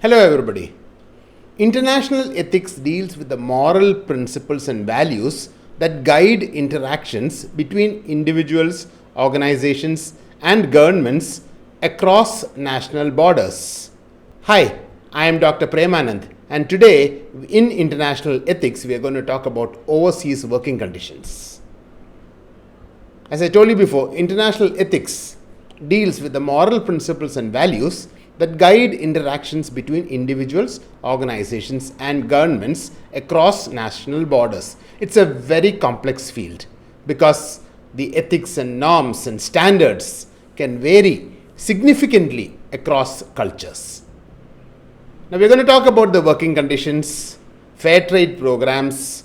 Hello everybody. International ethics deals with the moral principles and values that guide interactions between individuals, organizations, and governments across national borders. Hi, I am Dr. Premanand, and today in international ethics we are going to talk about overseas working conditions. As I told you before, international ethics deals with the moral principles and values that guide interactions between individuals, organizations, and governments across national borders. It's a very complex field because the ethics and norms and standards can vary significantly across cultures. Now, we're going to talk about the working conditions, fair trade programs,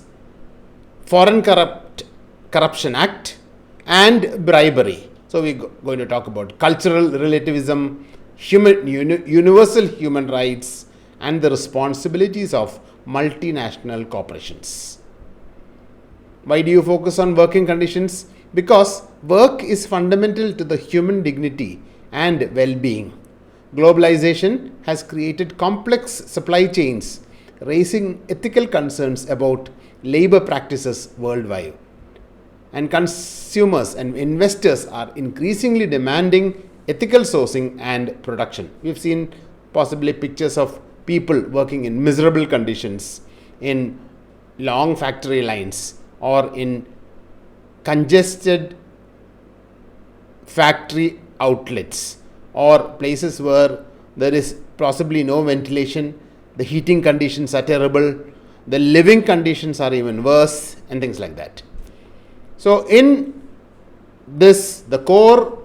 Foreign Corruption Act, and bribery. So, we're going to talk about cultural relativism, universal human rights, and the responsibilities of multinational corporations. Why do you focus on working conditions? Because work is fundamental to the human dignity and well-being. Globalization has created complex supply chains, raising ethical concerns about labor practices worldwide. And consumers and investors are increasingly demanding ethical sourcing and production. We've seen possibly pictures of people working in miserable conditions in long factory lines or in congested factory outlets or places where there is possibly no ventilation, the heating conditions are terrible, the living conditions are even worse, and things like that. So in this, the core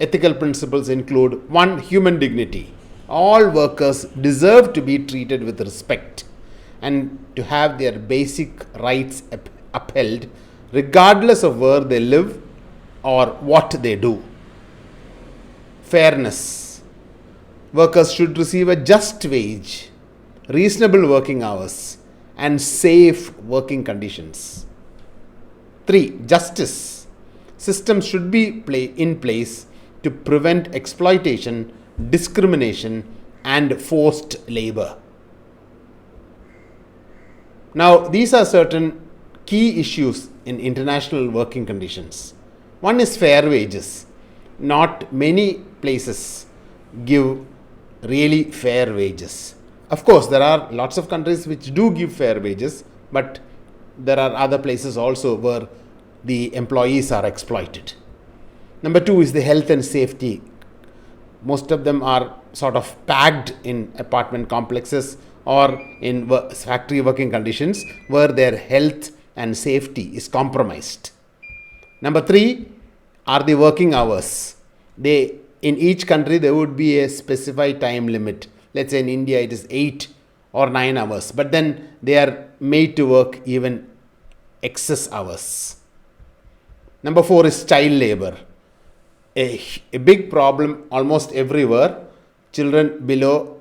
ethical principles include: 1. Human dignity. All workers deserve to be treated with respect and to have their basic rights upheld regardless of where they live or what they do. Fairness. Workers should receive a just wage, reasonable working hours, and safe working conditions. 3. Justice. Systems should be in place to prevent exploitation, discrimination, and forced labor. Now, these are certain key issues in international working conditions. One is fair wages. Not many places give really fair wages. Of course, there are lots of countries which do give fair wages, but there are other places also where the employees are exploited. Number 2 is the health and safety. Most of them are sort of packed in apartment complexes or in factory working conditions where their health and safety is compromised. Number 3 are the working hours. In each country there would be a specified time limit. Let's say in India it is 8 or 9 hours, but then they are made to work even excess hours. Number 4 is child labor. A big problem almost everywhere. Children below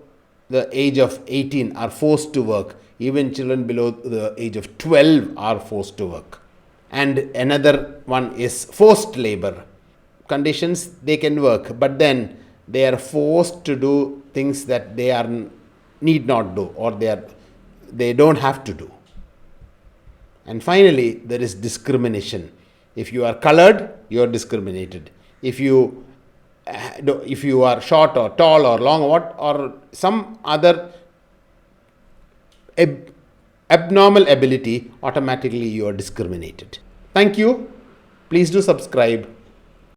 the age of 18 are forced to work. Even children below the age of 12 are forced to work. And another one is forced labor. Conditions, they can work, but then they are forced to do things that they need not do, or they don't have to do. And finally, there is discrimination. If you are colored, you are discriminated. If you are short or tall or long or some other abnormal ability, automatically you are discriminated. Thank you. Please do subscribe.